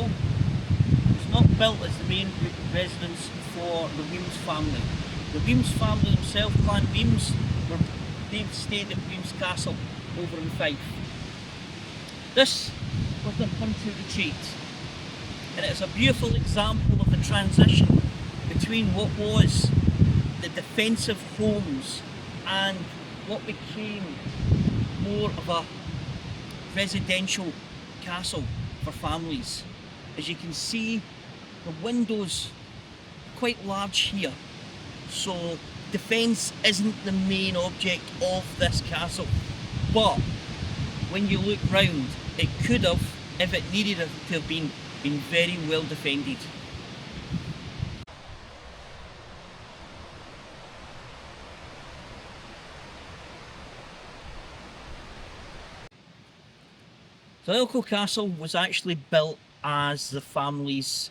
castle was not built as the main residence for the Wemyss family. The Wemyss family themselves, Clan Wemyss, they stayed at Wemyss Castle over in Fife. This was their country retreat, and it's a beautiful example of the transition between what was the defensive homes and what became more of a residential castle for families. As you can see, the windows are quite large here, so defence isn't the main object of this castle, but when you look round, it could have, if it needed it to have been very well defended. So Elcho Castle was actually built as the family's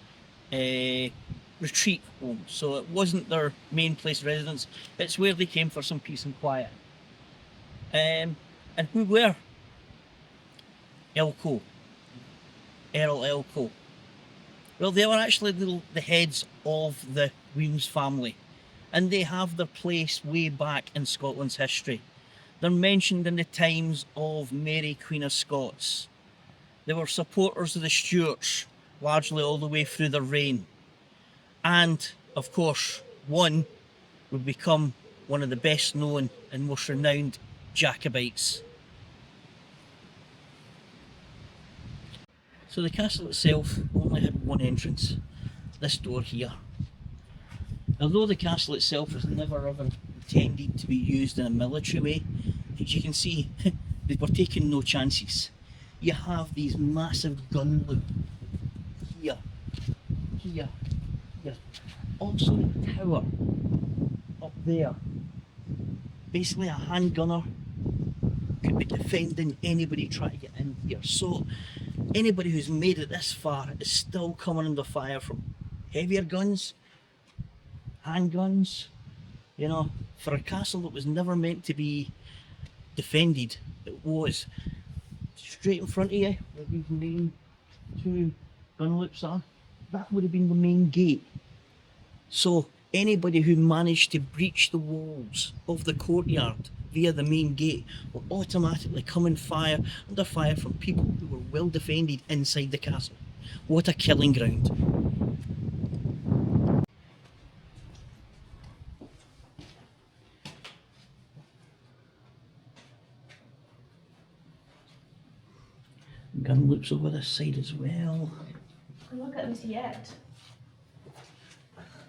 retreat home, so it wasn't their main place of residence, it's where they came for some peace and quiet. And who were Elcho, Earl Elcho? Well, they were actually the heads of the Wemyss family, and they have their place way back in Scotland's history. They're mentioned in the times of Mary, Queen of Scots. They were supporters of the Stuarts, largely all the way through their reign. And, of course, one would become one of the best known and most renowned Jacobites. So the castle itself only had one entrance, this door here. Although the castle itself was never ever intended to be used in a military way, as you can see, they were taking no chances. You have these massive gun loops here, here. Also the tower up there. Basically a hand gunner could be defending anybody trying to get in here. So anybody who's made it this far is still coming under fire from heavier guns, handguns. You know, for a castle that was never meant to be defended, it was. Straight in front of you, where these main two gun loops are, that would have been the main gate. So anybody who managed to breach the walls of the courtyard via the main gate will automatically come and under fire from people who were well defended inside the castle. What a killing ground. Gun loops over this side as well. Look at this yet.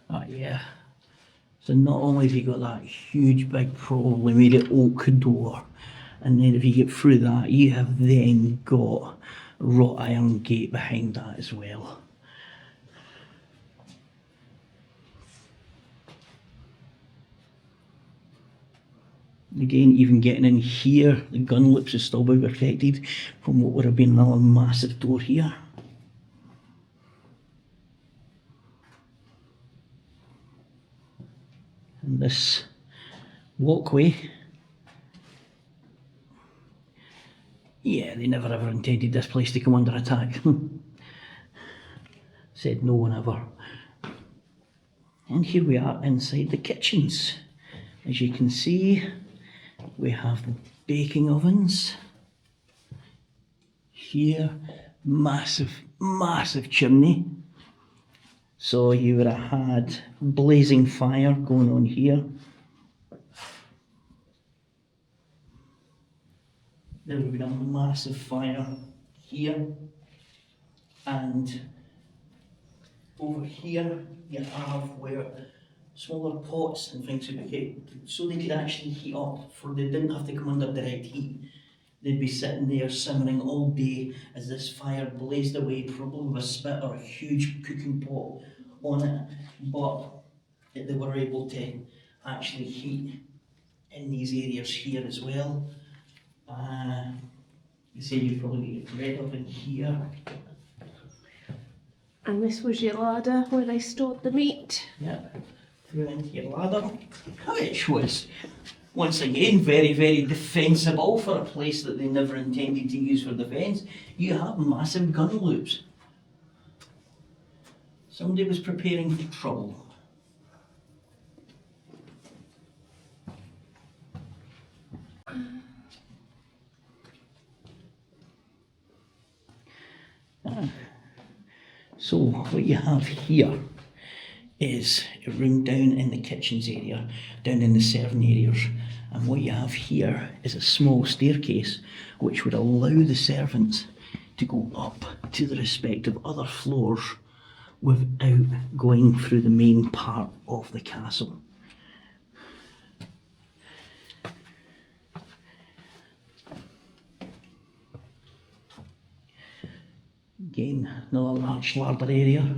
Ah, yeah. So not only have you got that huge big probably made it oak door, and then if you get through that you have then got a wrought iron gate behind that as well. Again, even getting in here, the gun loops is still be protected from what would have been another massive door here. And this walkway, yeah, they never ever intended this place to come under attack. Said no one ever. And here we are inside the kitchens. As you can see, we have the baking ovens. Here, massive chimney. So you would have had blazing fire going on here. There would have been a massive fire here. And over here you have where smaller pots and things would be kept, so they could actually heat up, for they didn't have to come under direct heat. They'd be sitting there simmering all day as this fire blazed away, probably with a spit or a huge cooking pot on it, but they were able to actually heat in these areas here as well. You see, you probably get bread oven here. And this was your larder where they stored the meat. Yeah. Through into your ladder, which was once again very defensible for a place that they never intended to use for defence. You have massive gun loops. Somebody was preparing for trouble. So what you have here is a room down in the kitchens area, down in the serving areas, and what you have here is a small staircase which would allow the servants to go up to the respective other floors without going through the main part of the castle. Again, another large larder area.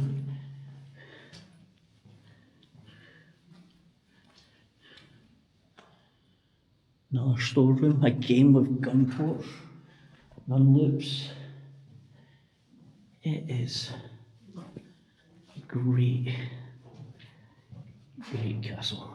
Another storeroom, again with gun ports, gun loops. It is a great castle.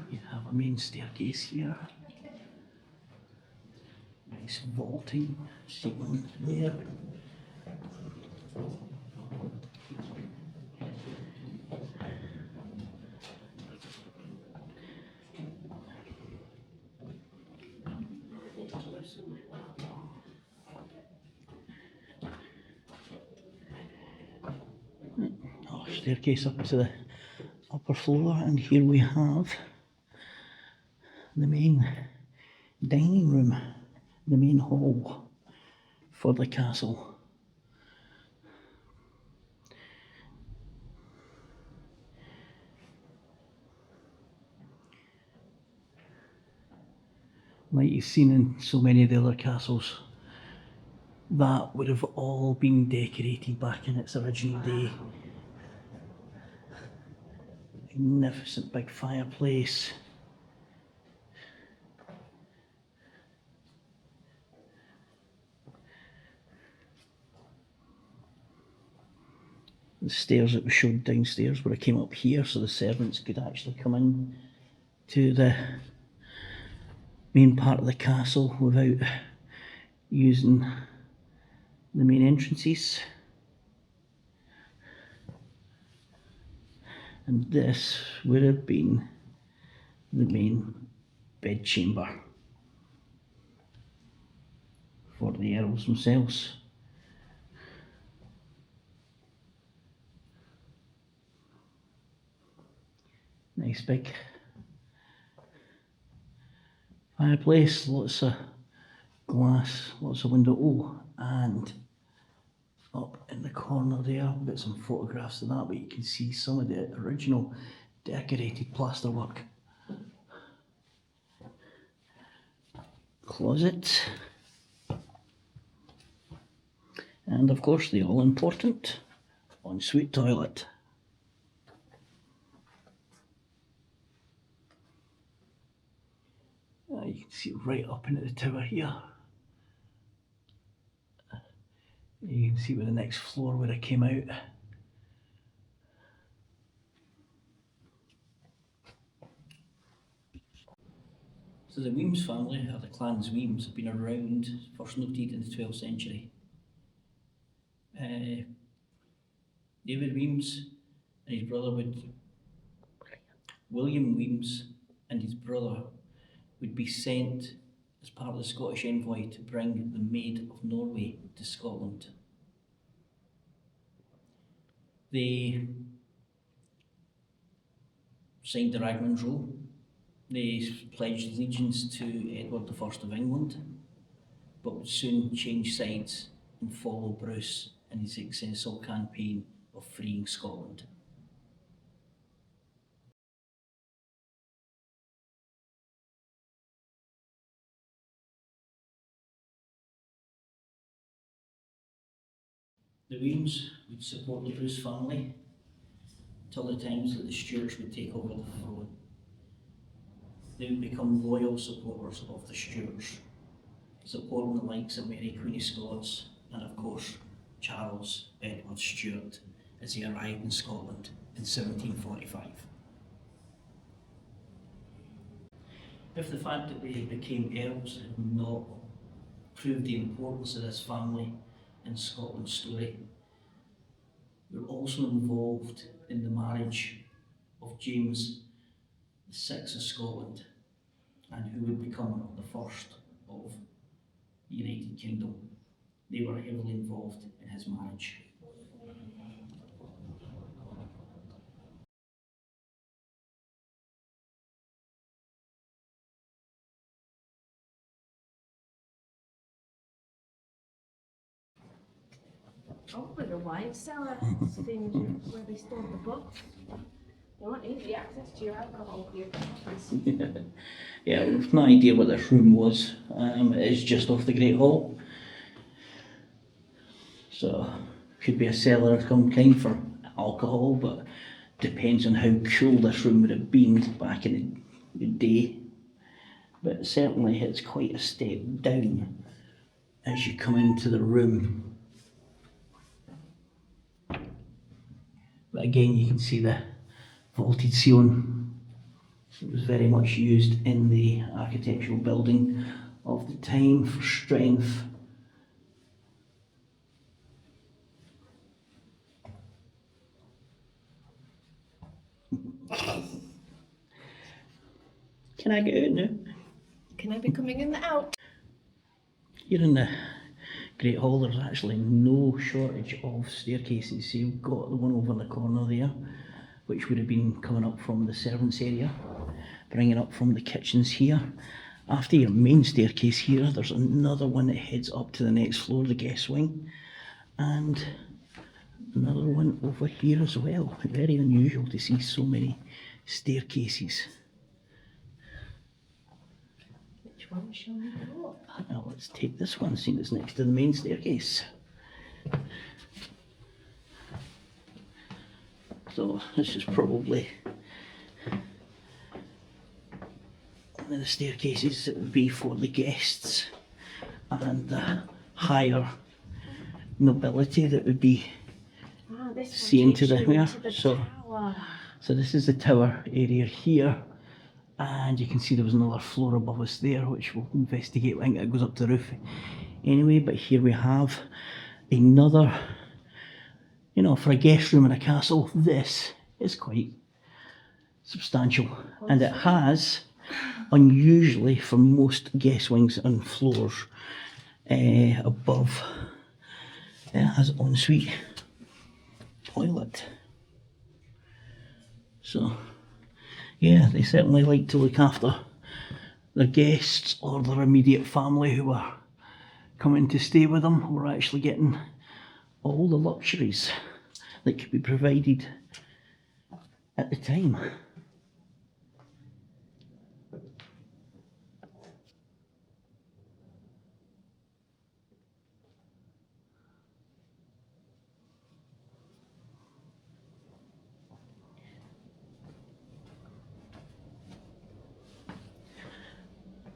You have a main staircase here. Nice vaulting ceiling there. Staircase up to the upper floor, and here we have the main dining room, the main hall for the castle. Like you've seen in so many of the other castles, that would have all been decorated back in its original day. Magnificent big fireplace. The stairs that we showed downstairs where I came up here so the servants could actually come in to the main part of the castle without using the main entrances. And this would have been the main bedchamber for the earls themselves. Nice big fireplace, lots of glass, lots of window. Oh, and up in the corner there, we've got some photographs of that, but you can see some of the original decorated plasterwork. Closet. And of course the all-important ensuite toilet. You can see right up into the tower here. You can see where the next floor where it came out. So the Wemyss family, or the clan's Wemyss, have been around, first noted in the 12th century. David Wemyss and his brother William Wemyss and his brother would be sent as part of the Scottish envoy to bring the Maid of Norway to Scotland. They signed the Ragman's Roll. They pledged allegiance to Edward I of England, but would soon change sides and follow Bruce in his successful campaign of freeing Scotland. The Wemyss would support the Bruce family till the times that the Stuarts would take over the throne. They would become loyal supporters of the Stuarts, supporting the likes of Mary Queen of Scots and of course Charles Edward Stuart as he arrived in Scotland in 1745. If the fact that they became Earls had not proved the importance of this family in Scotland's story, we were also involved in the marriage of James VI of Scotland, and who would become the first of the United Kingdom. They were heavily involved in his marriage. Probably the wine cellar, same as where they stored the books. You want easy access to your alcohol here. Yeah, we've no idea what this room was. It is just off the Great Hall. So, could be a cellar of some kind for alcohol, but depends on how cool this room would have been back in the day. But certainly it's quite a step down as you come into the room. But again, you can see the vaulted ceiling. It was very much used in the architectural building of the time for strength. Can I get out now? Can I be coming in the out? Here in the Great Hall, there's actually no shortage of staircases. So you've got the one over in the corner there, which would have been coming up from the servants' area, bringing up from the kitchens here. After your main staircase here, there's another one that heads up to the next floor, the guest wing, and another one over here as well. Very unusual to see so many staircases. Which one shall we go up? Now let's take this one, seeing it's next to the main staircase. So this is probably one of the staircases that would be for the guests and the higher nobility that would be seeing to the here. So this is the tower area here, and you can see there was another floor above us there, which we'll investigate. I think it goes up to the roof anyway. But here we have another, for a guest room in a castle, this is quite substantial, and it has, unusually for most guest wings and floors above, it has ensuite toilet. So yeah, they certainly like to look after their guests or their immediate family who are coming to stay with them. We're actually getting all the luxuries that could be provided at the time.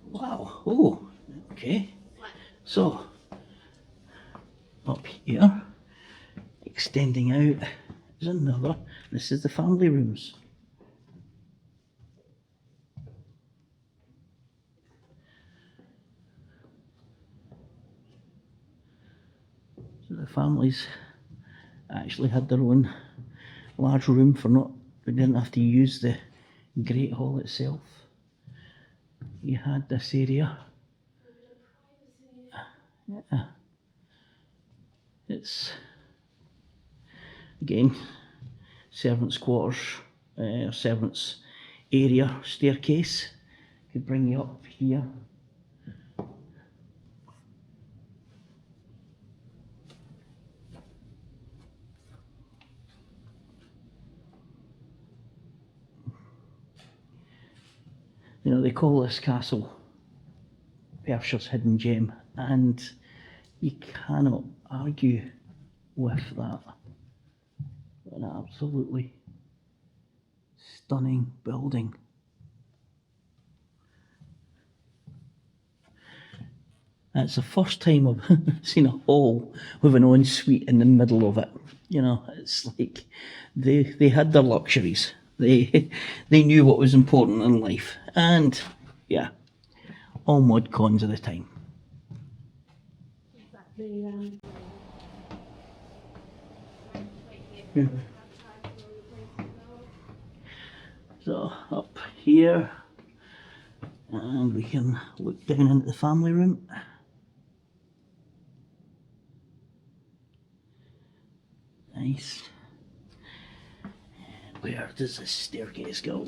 Wow, oh, okay. So, up here, extending out, is another. This is the family rooms. So the families actually had their own large room they didn't have to use the Great Hall itself. You had this area. Yeah. It's again servants' quarters, servants' area staircase. Could bring you up here. They call this castle Perthshire's hidden gem, and you cannot argue with that. An absolutely stunning building. It's the first time I've seen a hall with an ensuite in the middle of it. It's like they had their luxuries. They knew what was important in life, and Yeah, all mod cons at the time. So up here, and we can look down into the family room. Nice. And where does this staircase go?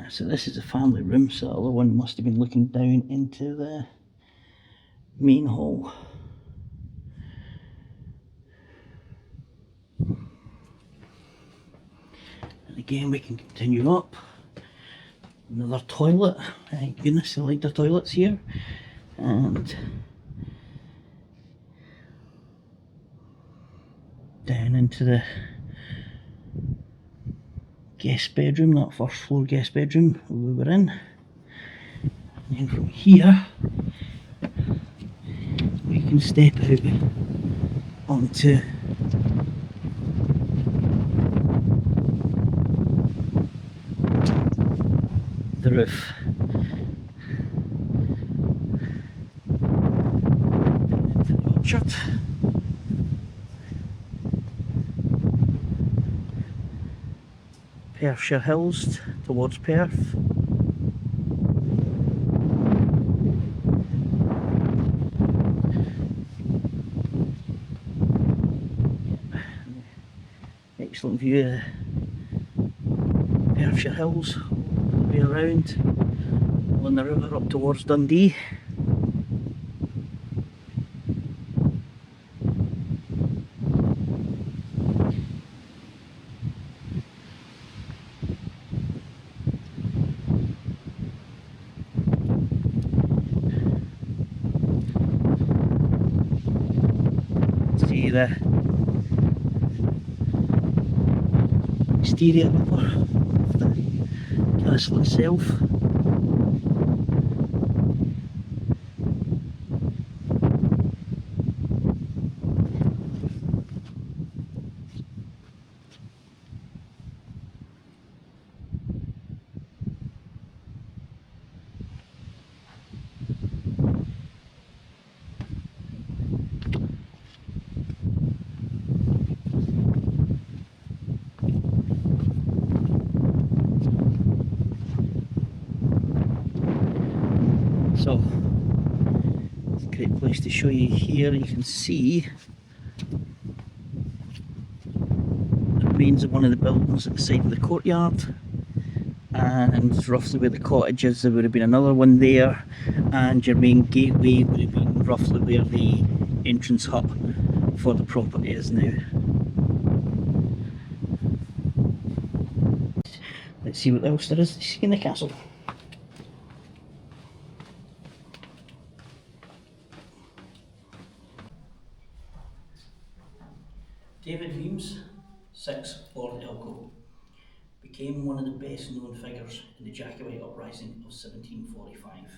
So this is the family room, so the other one must have been looking down into the main hall. And again we can continue up. Another toilet. Thank goodness, I like the toilets here. And down into the guest bedroom, that first floor guest bedroom we were in. And then from here we can step out onto the roof. Into the orchard. Perthshire Hills towards Perth. Excellent view of the Perthshire Hills all the way around on the river up towards Dundee. See the exterior of the castle itself. So, it's a great place to show you here. You can see the remains of one of the buildings at the side of the courtyard, and roughly where the cottage is there would have been another one there, and your main gateway would have been roughly where the entrance hut for the property is now. Let's see what else there is to see in the castle. David Wemyss, 6th Lord Elcho, became one of the best known figures in the Jacobite uprising of 1745.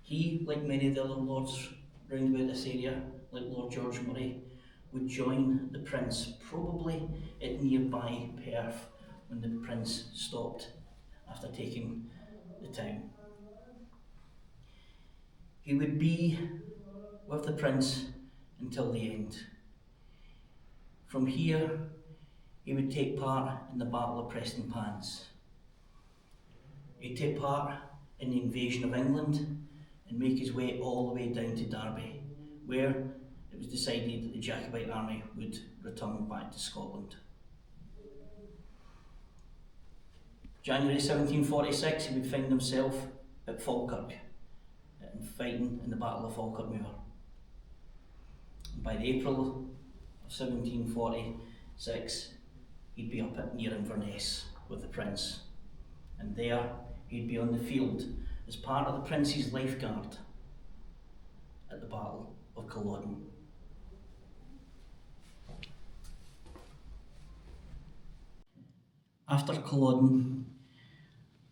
He, like many of the other lords round about this area, like Lord George Murray, would join the Prince probably at nearby Perth when the Prince stopped after taking the town. He would be with the Prince until the end. From here, he would take part in the Battle of Prestonpans. He'd take part in the invasion of England and make his way all the way down to Derby, where it was decided that the Jacobite army would return back to Scotland. January 1746, he would find himself at Falkirk and fighting in the Battle of Falkirk Moor. By the April of 1746, he'd be up at near Inverness with the Prince, and there he'd be on the field as part of the Prince's lifeguard at the Battle of Culloden. After Culloden,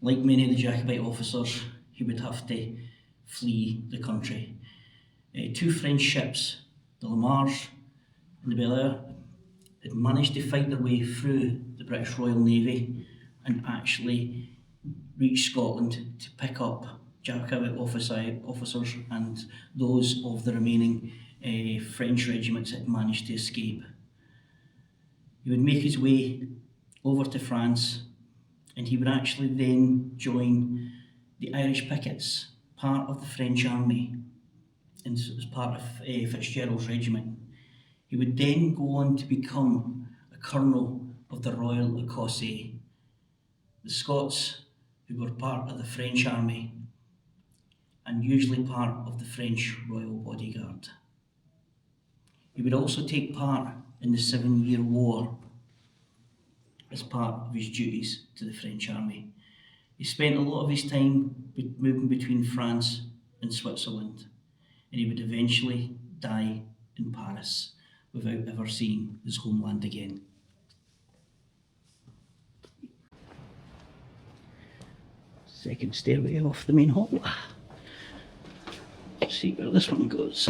like many of the Jacobite officers, he would have to flee the country. Two French ships, the La Marche and the Bel Air, had managed to fight their way through the British Royal Navy and actually reached Scotland to pick up Jacobite officers and those of the remaining French regiments that managed to escape. He would make his way over to France, and he would actually then join the Irish Pickets, part of the French army, and as part of Fitzgerald's regiment. He would then go on to become a colonel of the Royal Écossais, the Scots who were part of the French army and usually part of the French Royal Bodyguard. He would also take part in the 7-Year War as part of his duties to the French army. He spent a lot of his time moving between France and Switzerland, and he would eventually die in Paris without ever seeing his homeland again. Second stairway off the main hall. Let's see where this one goes.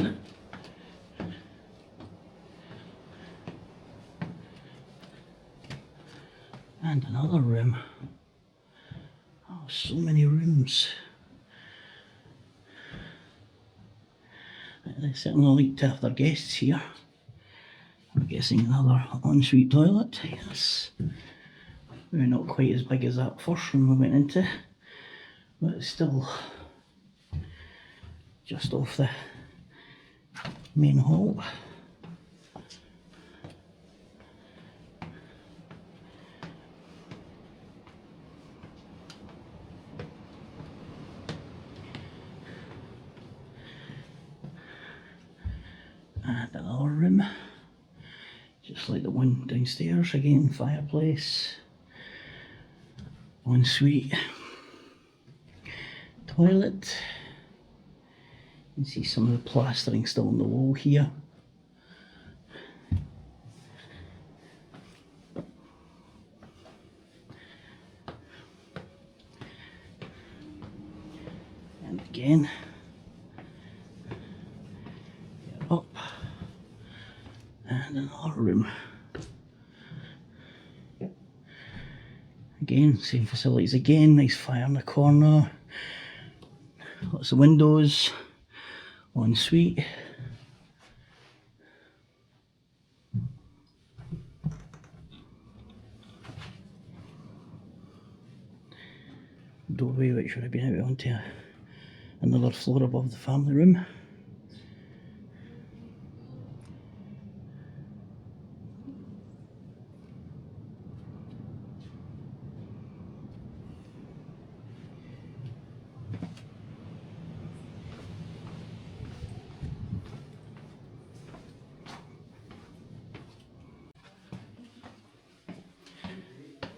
And another room. Oh, so many rooms. They certainly like to have their guests here. I'm guessing another ensuite toilet, yes. Maybe not quite as big as that first room we went into, but it's still just off the main hall. And another room, just like the one downstairs, again fireplace, ensuite, toilet. You can see some of the plastering still on the wall here. And again, up. And another room. Again, same facilities again, nice fire in the corner, lots of windows, ensuite. Doorway which would have been out onto another floor above the family room.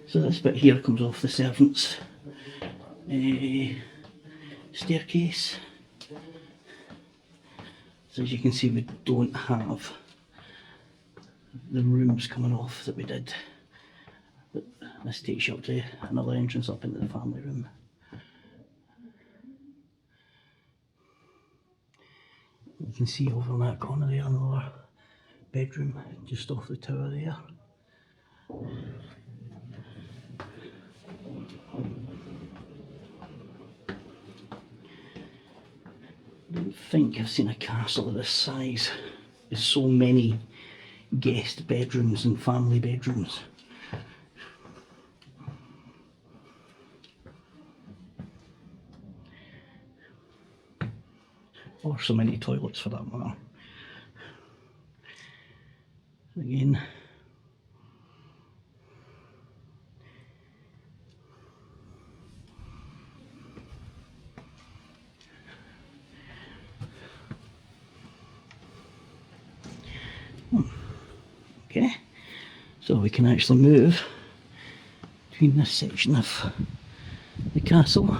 So this bit here comes off the servants' staircase. So as you can see, we don't have the rooms coming off that we did, but this takes you up to another entrance up into the family room. You can see over in that corner there another bedroom just off the tower there. I don't think I've seen a castle of this size. There's so many guest bedrooms and family bedrooms. Or so many toilets for that matter. Again, okay, so we can actually move between this section of the castle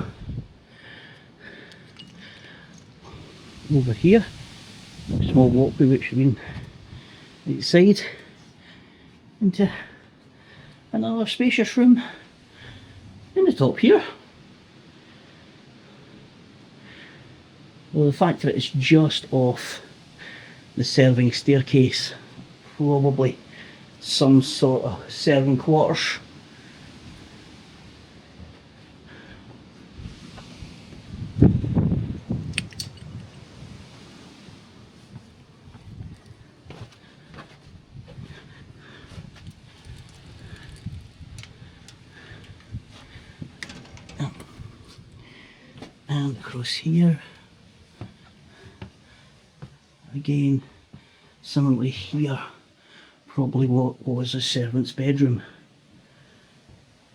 over here, a small walkway which has been outside into another spacious room in the top here. Well, the fact that it's just off the serving staircase, probably some sort of serving quarters. And across here. Again, similarly here, probably what was a servant's bedroom.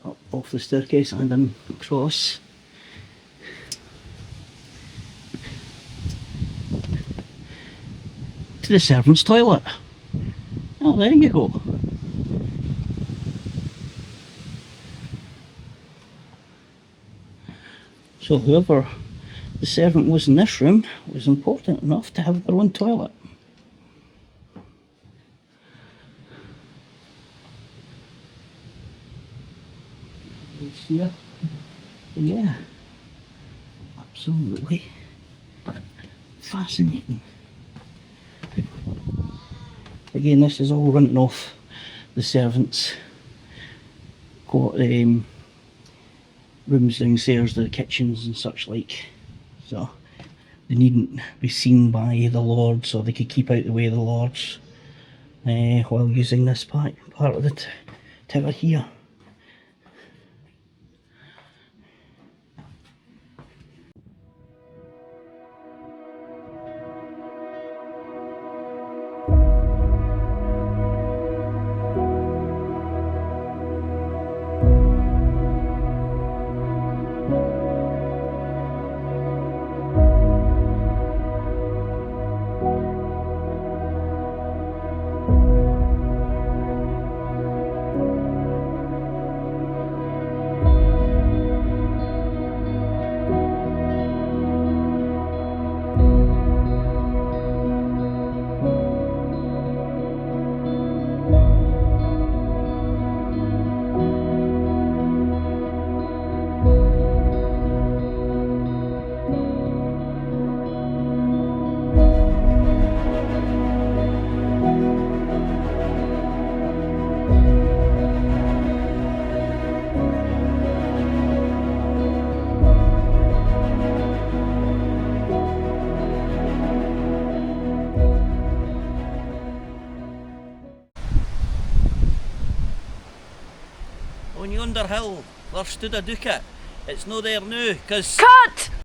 Up off the staircase and then across. To the servant's toilet. Oh, there you go. So whoever the servant was in this room was important enough to have their own toilet. Here. Yeah, absolutely fascinating. Again, this is all running off the servants' rooms downstairs, the kitchens and such like. So they needn't be seen by the lords, or they could keep out the way of the lords while using this part of the tower here. On yonder hill there stood a ducat. It's no there now, 'cause... Cut!